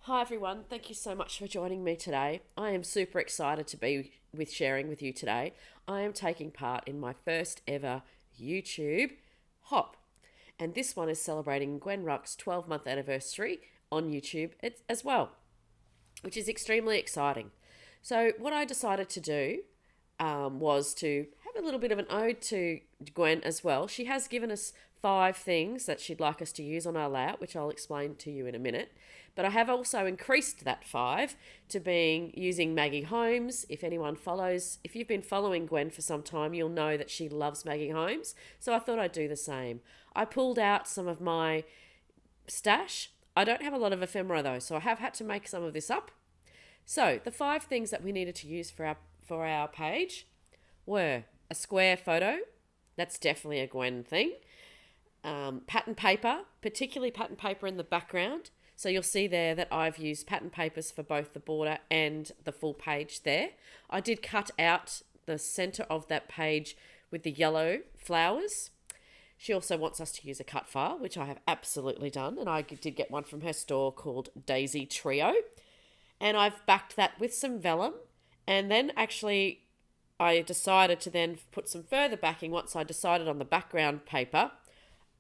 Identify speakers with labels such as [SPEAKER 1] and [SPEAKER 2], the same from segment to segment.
[SPEAKER 1] Hi everyone, thank you so much for joining me today. I am super excited to be sharing with you today. I am taking part in my first ever YouTube hop, and this one is celebrating Gwen Ruck's 12-month anniversary on YouTube as well, which is extremely exciting. So what I decided to do was to have a little bit of an ode to Gwen as well. She has given us 5 things that she'd like us to use on our layout, which I'll explain to you in a minute. But I have also increased that 5 to being using Maggie Holmes. If you've been following Gwen for some time, you'll know that she loves Maggie Holmes. So I thought I'd do the same. I pulled out some of my stash. I don't have a lot of ephemera though, so I have had to make some of this up. So the 5 things that we needed to use for our page were a square photo. That's definitely a Gwen thing. Pattern paper, particularly pattern paper in the background. So you'll see there that I've used pattern papers for both the border and the full page there. I did cut out the center of that page with the yellow flowers. She also wants us to use a cut file, which I have absolutely done. And I did get one from her store called Daisy Trio. And I've backed that with some vellum. And then actually I decided to then put some further backing once I decided on the background paper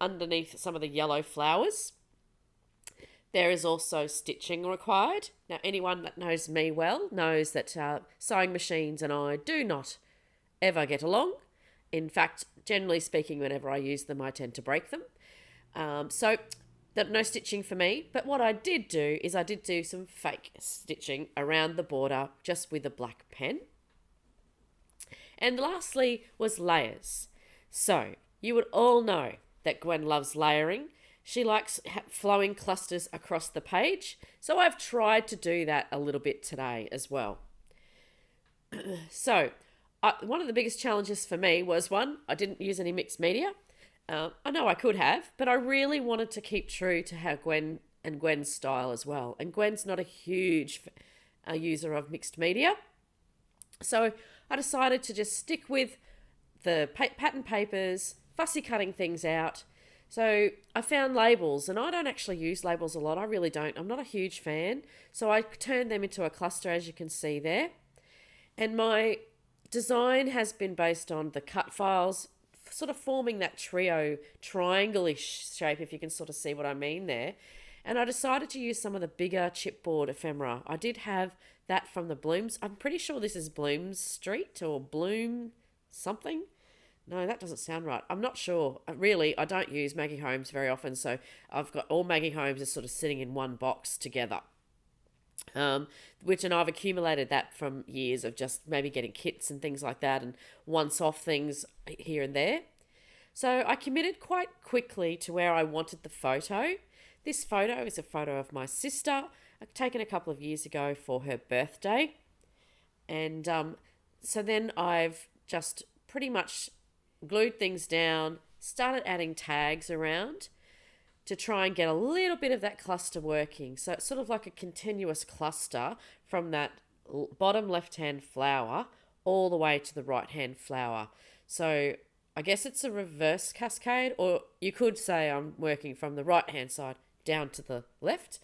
[SPEAKER 1] underneath some of the yellow flowers. There is also stitching required. Now, anyone that knows me well knows that sewing machines and I do not ever get along. In fact, generally speaking, whenever I use them, I tend to break them. So no stitching for me. But what I did do is I did do some fake stitching around the border just with a black pen. And lastly was layers. So you would all know that Gwen loves layering. She likes flowing clusters across the page. So I've tried to do that a little bit today as well. So one of the biggest challenges for me was I didn't use any mixed media. I know I could have, but I really wanted to keep true to how Gwen's style as well. And Gwen's not a huge user of mixed media. So I decided to just stick with the pattern papers, fussy cutting things out. So I found labels, and I don't actually use labels a lot. I really don't. I'm not a huge fan. So I turned them into a cluster, as you can see there. And my design has been based on the cut files, sort of forming that trio triangle-ish shape, if you can sort of see what I mean there. And I decided to use some of the bigger chipboard ephemera. I did have that from the Blooms. I'm pretty sure this is Blooms Street or Bloom something. No, that doesn't sound right. I'm not sure. Really, I don't use Maggie Holmes very often, so I've got all Maggie Holmes is sort of sitting in one box together. And I've accumulated that from years of just maybe getting kits and things like that and once-off things here and there. So I committed quite quickly to where I wanted the photo. This photo is a photo of my sister, taken a couple of years ago for her birthday. And so then I've just pretty much glued things down, started adding tags around to try and get a little bit of that cluster working. So it's sort of like a continuous cluster from that bottom left-hand flower all the way to the right-hand flower. So I guess it's a reverse cascade, or you could say I'm working from the right-hand side down to the left.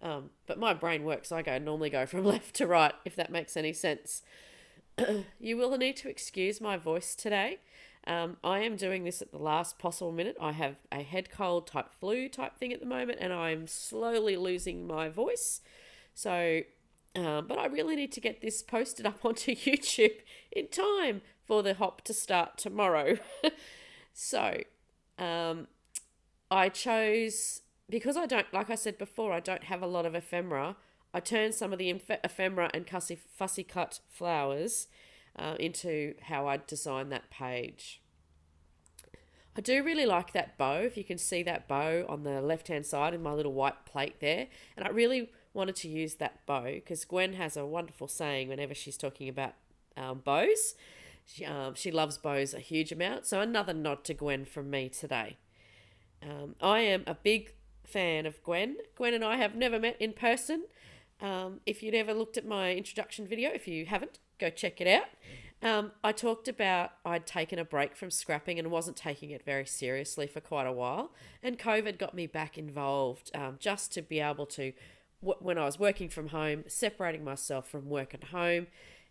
[SPEAKER 1] But my brain works. Normally go from left to right, if that makes any sense. You will need to excuse my voice today. I am doing this at the last possible minute. I have a head cold type flu type thing at the moment, and I'm slowly losing my voice. So, but I really need to get this posted up onto YouTube in time for the hop to start tomorrow. So, I chose, because I don't, like I said before, I don't have a lot of ephemera. I turned some of the ephemera and fussy cut flowers into how I designed that page. I do really like that bow. If you can see that bow on the left-hand side in my little white plate there. And I really wanted to use that bow because Gwen has a wonderful saying whenever she's talking about bows. She loves bows a huge amount. So another nod to Gwen from me today. I am a big fan of Gwen. Gwen and I have never met in person. If you'd ever looked at my introduction video, if you haven't, go check it out. I talked about I'd taken a break from scrapping and wasn't taking it very seriously for quite a while. And COVID got me back involved just to be able to when I was working from home, separating myself from work and home.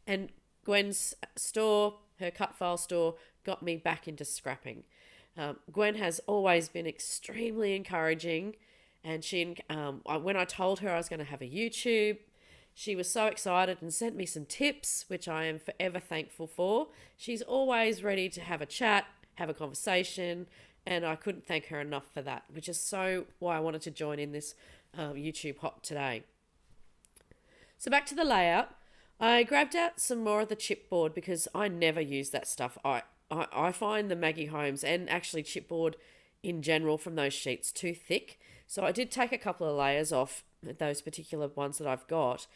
[SPEAKER 1] And Gwen's store, her cut file store, got me back into scrapping. Gwen has always been extremely encouraging, and when I told her I was going to have a YouTube, she was so excited and sent me some tips, which I am forever thankful for. She's always ready to have a chat, have a conversation, and I couldn't thank her enough for that, which is so why I wanted to join in this YouTube hop today. So back to the layout. I grabbed out some more of the chipboard because I never use that stuff. I find the Maggie Holmes and actually chipboard in general from those sheets too thick. So I did take a couple of layers off those particular ones that I've got.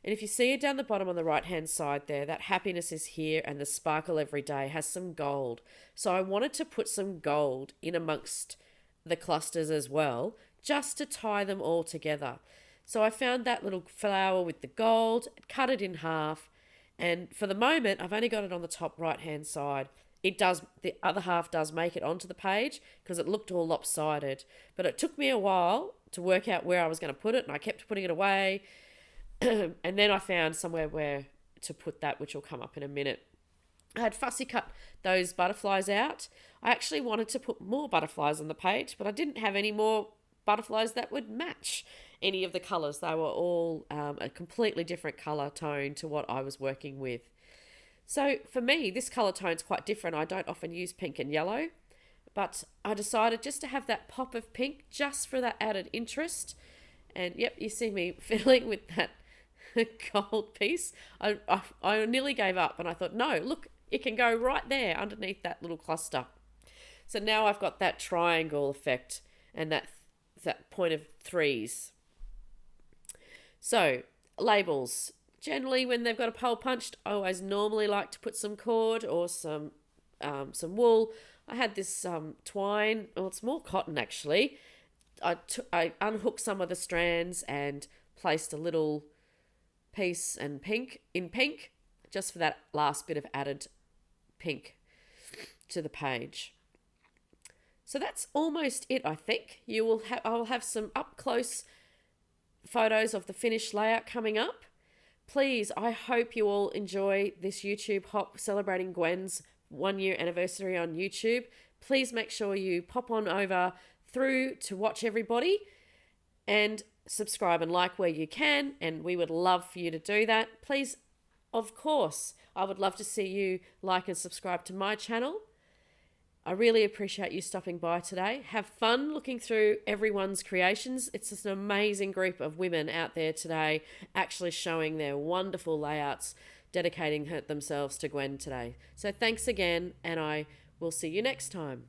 [SPEAKER 1] And if you see it down the bottom on the right hand side there, that happiness is here and the sparkle every day has some gold. So I wanted to put some gold in amongst the clusters as well, just to tie them all together. So I found that little flower with the gold, cut it in half, and for the moment I've only got it on the top right hand side. The other half does make it onto the page because it looked all lopsided, but it took me a while to work out where I was going to put it, and I kept putting it away. And then I found somewhere where to put that, which will come up in a minute. I had fussy cut those butterflies out. I actually wanted to put more butterflies on the page, but I didn't have any more butterflies that would match any of the colours. They were all a completely different colour tone to what I was working with. So for me, this colour tone's quite different. I don't often use pink and yellow, but I decided just to have that pop of pink just for that added interest. And yep, you see me fiddling with that gold piece. I nearly gave up, and I thought, no, look, it can go right there underneath that little cluster. So now I've got that triangle effect and that point of threes. So labels. Generally, when they've got a hole punched, I always normally like to put some cord or some wool. I had this twine, or it's more cotton actually. I unhooked some of the strands and placed a little piece in pink, just for that last bit of added pink to the page. So that's almost it, I think. I will have some up close photos of the finished layout coming up. Please, I hope you all enjoy this YouTube hop celebrating Gwen's 1 year anniversary on YouTube. Please make sure you pop on over through to watch everybody and subscribe and like where you can, and we would love for you to do that. Please, of course, I would love to see you like and subscribe to my channel. I really appreciate you stopping by today. Have fun looking through everyone's creations. It's just an amazing group of women out there today actually showing their wonderful layouts, dedicating themselves to Gwen today. So thanks again, and I will see you next time.